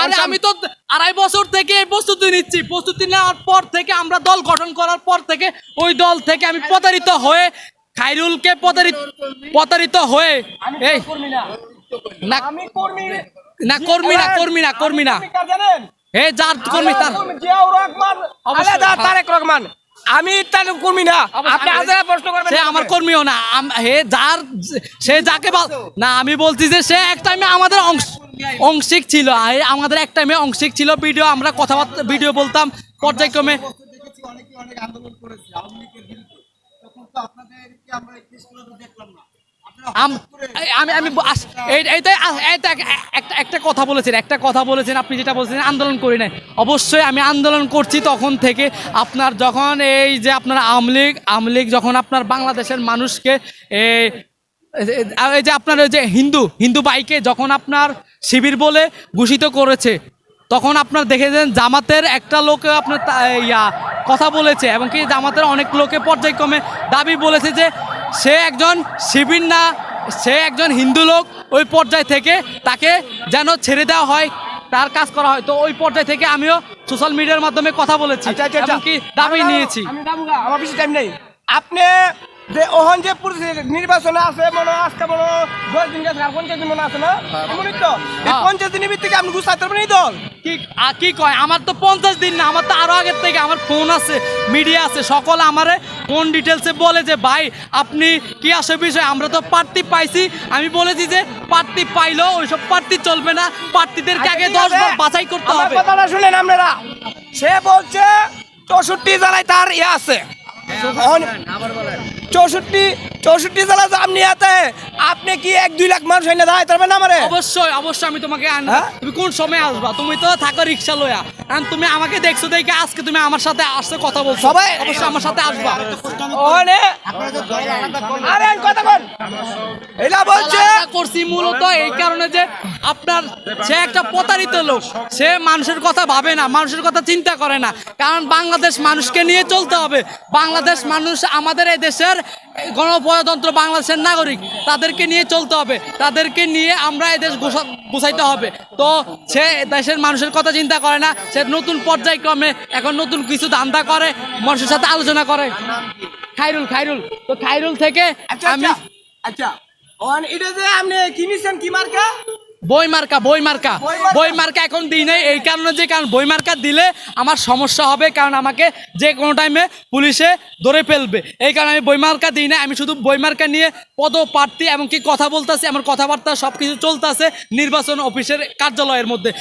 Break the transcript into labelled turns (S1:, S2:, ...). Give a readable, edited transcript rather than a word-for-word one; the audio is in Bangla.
S1: আরে আমি তো 2.5 বছর থেকে এই প্রস্তুতি নিচ্ছি, প্রস্তুতি নেওয়ার পর থেকে আমরা দল গঠন করার পর থেকে ওই দল থেকে আমি প্রতারিত হয়ে খায়রুলকে প্রতারিত হয়ে এই না না কর্মী না এই যার কর্মী তার
S2: তারেক রহমান, আমি তার কর্মী না, আপনি আজকে প্রশ্ন করবেন
S1: সে আমার কর্মীও না, হে যার সে যাকে না আমি বলছি যে সে এক টাইমে আমাদের অংশিক ছিল, আমাদের এক টাইমে অংশিক ছিল। ভিডিও আমরা কথাবার্তা ভিডিও বলতাম পর্যায়ক্রমে।
S3: অনেক আন্দোলন করেছে আওয়ামী লীগের বিরুদ্ধে, তখন তো আপনাদেরকে আমরা এই প্রেসক্লাবে দেখলাম না।
S1: একটা কথা বলেছেন আপনি যেটা বলছেন আন্দোলন করি নাই, অবশ্যই আমি আন্দোলন করছি তখন থেকে। আপনার যখন এই যে আপনার আওয়ামী লীগ যখন আপনার বাংলাদেশের মানুষকে এই যে আপনার ওই যে হিন্দু বাইকে যখন আপনার শিবির বলে ঘোষিত করেছে, তখন আপনার দেখেছেন জামাতের একটা লোক আপনার কথা বলেছে, এবং কি জামাতের অনেক লোকে পর্যায়ক্রমে দাবি বলেছে যে সে একজন শিবির না, সে একজন হিন্দু লোক। ওই পর্যায় থেকে তাকে যেন ছেড়ে দেওয়া হয়, তার কাজ করা হয়। তো ওই পর্যায় থেকে আমিও সোশ্যাল মিডিয়ার মাধ্যমে কথা বলেছি, এমনকি দাবি নিয়েছি।
S2: আমার বেশি টাইম নেই। আপনি যে ওহন যে নির্বাচনে আছে মনে আজকে মনে 10 দিন গেছে, আর 50 দিন মনে আছে না, এমনই তো এই 50 দিনের ভিত্তিতে আপনি গুছাইতে পারবেন এই দল
S1: কি কয়? আমার তো 50 দিন না, আমার তো আরো আগের থেকে আমার ফোন আছে, মিডিয়া আছে, সকল আমারে ফোন ডিটেলসে বলে যে ভাই আপনি কি আসে বিষয়, আমরা তো প্রার্থী পাইছি। আমি বলেছি যে প্রার্থী পাইলো ওইসব প্রার্থী চলবে না, প্রার্থীদেরকে আগে 10 বার বাছাই করতে
S2: আমার
S1: হবে।
S2: কথাটা শুনেন আপনারা, সে বলছে 64 জেলায় তার আছে, 64 জেলা আপনি আছে, আপনি কি 1-2 লাখ মানুষ এনে দাঁড়াইতে পারবেন আমারে?
S1: অবশ্যই আমি তোমাকে তুমি কোন সময় আসবা? তুমি তো থাকো রিক্সা লয়া, কারণ তুমি আমাকে দেখছো দেখে আজকে তুমি আমার সাথে আসছে কথা বলছো,
S2: সবাই
S1: অবশ্যই আমার সাথে আসবা।
S2: ওনে আরে কথা বল, এলা বলছে
S1: করছি মূলত এই কারণে যে আপনার সে একটা প্রতারিত লোক, সে মানুষের কথা ভাবে না, মানুষের কথা চিন্তা করে না। কারণ বাংলাদেশ মানুষকে নিয়ে চলতে হবে, বাংলাদেশ মানুষ আমাদের এই দেশের গণপ্রজাতন্ত্র বাংলাদেশের নাগরিক, তাদেরকে নিয়ে চলতে হবে, তাদেরকে নিয়ে আমরা এই দেশ গুছাইতে হবে। তো সে দেশের মানুষের কথা চিন্তা করে না, সে নতুন পর্যায়ক্রমে এখন নতুন কিছু ধান্দা করে, মানুষের সাথে আলোচনা করে। খায়রুল তো খায়রুল থেকে আমি
S2: আচ্ছা এটা যে আপনি কিনেছেন কি মার্কা?
S1: বই মার্কা এখন দিই নাই এই কারণে যে কারণ বই মার্কা দিলে আমার সমস্যা হবে, কারণ আমাকে যে কোনো টাইমে পুলিশে ধরে ফেলবে। এই কারণে আমি বই মার্কা দিই না, আমি শুধু বই মার্কা নিয়ে পদপ্রার্থী এমনকি কথা বলতেছি, আমার কথাবার্তা সব কিছু চলতেছে নির্বাচন অফিসের কার্যালয়ের মধ্যে।